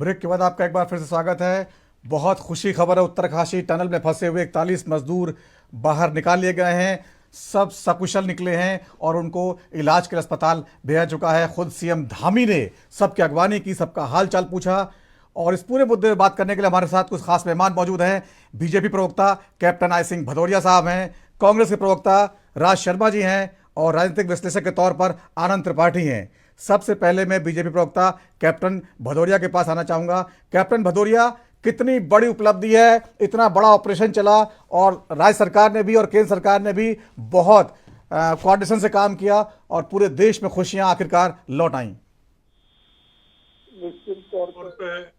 Break के बाद आपका एक बार फिर से स्वागत है। बहुत खुशी खबर है, उत्तरकाशी टनल में फंसे हुए 41 मजदूर बाहर निकाल लिए गए हैं। सब सकुशल निकले हैं और उनको इलाज के लिए अस्पताल भेजा चुका है। खुद सीएम धामी ने सबकी अगवानी की, सबका हाल चाल पूछा। और इस पूरे मुद्दे पर बात करने के लिए हमारे साथ कुछ खास मेहमान मौजूद हैं। बीजेपी प्रवक्ता कैप्टन आई सिंह भदौरिया साहब हैं, कांग्रेस के प्रवक्ता राज शर्मा जी हैं और राजनीतिक विश्लेषक के तौर पर आनंद त्रिपाठी हैं। सबसे पहले मैं बीजेपी प्रवक्ता कैप्टन भदौरिया के पास आना चाहूंगा। कैप्टन भदौरिया, कितनी बड़ी उपलब्धि है, इतना बड़ा ऑपरेशन चला और राज्य सरकार ने भी और केंद्र सरकार ने भी बहुत कोऑर्डिनेशन से काम किया और पूरे देश में खुशियां आखिरकार लौट आई। निश्चित तौर पर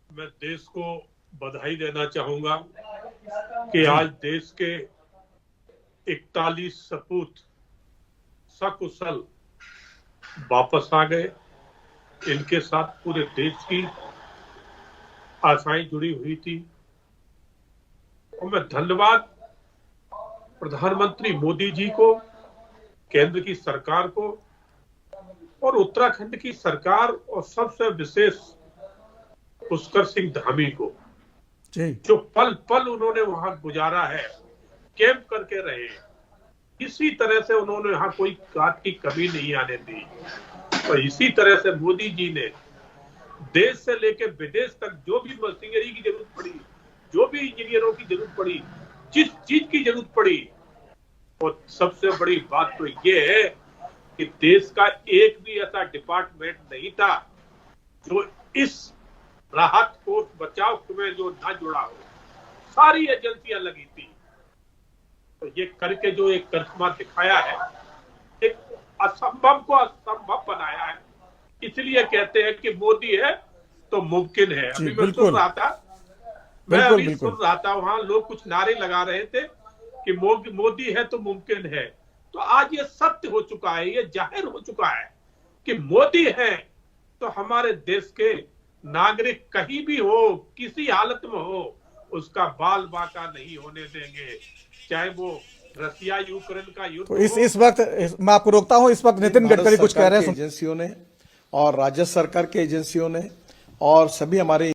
मैं देश को बधाई देना चाहूंगा कि आज देश के 41 सपूत सकुशल वापस आ गए। इनके साथ पूरे देश की आशाएं जुड़ी हुई थी और मैं धन्यवाद प्रधानमंत्री मोदी जी को, केंद्र की सरकार को और उत्तराखंड की सरकार और सबसे विशेष पुष्कर सिंह धामी को, जो पल पल उन्होंने वहां गुजारा है, कैंप करके रहे, इसी तरह से उन्होंने यहाँ कोई बात की कमी नहीं आने दी। और इसी तरह से मोदी जी ने देश से लेकर विदेश तक जो भी मशीनरी की जरूरत पड़ी, जो भी इंजीनियरों की जरूरत पड़ी, जिस चीज की जरूरत पड़ी, और सबसे बड़ी बात तो ये है कि देश का एक भी ऐसा डिपार्टमेंट नहीं था जो इस राहत कोष बचाव में जो न जुड़ा हो। सारी एजेंसियां लगी थी। तो ये करके जो एक करिश्मा दिखाया है, एक असंभव को असंभव बनाया है। इसलिए कहते हैं कि मोदी है तो मुमकिन है। अभी मैं सुन रहा था वहां लोग कुछ नारे लगा रहे थे कि मोदी है तो मुमकिन है। तो आज ये सत्य हो चुका है, ये जाहिर हो चुका है कि मोदी है तो हमारे देश के नागरिक कहीं भी हो, किसी हालत में हो, उसका बाल बाका नहीं होने देंगे, चाहे वो रसिया यूक्रेन का युद्ध। तो इस वक्त मैं आपको रोकता हूं। इस वक्त नितिन गडकरी कुछ कह रहे हैं। एजेंसियों ने और राज्य सरकार के एजेंसियों ने और सभी हमारे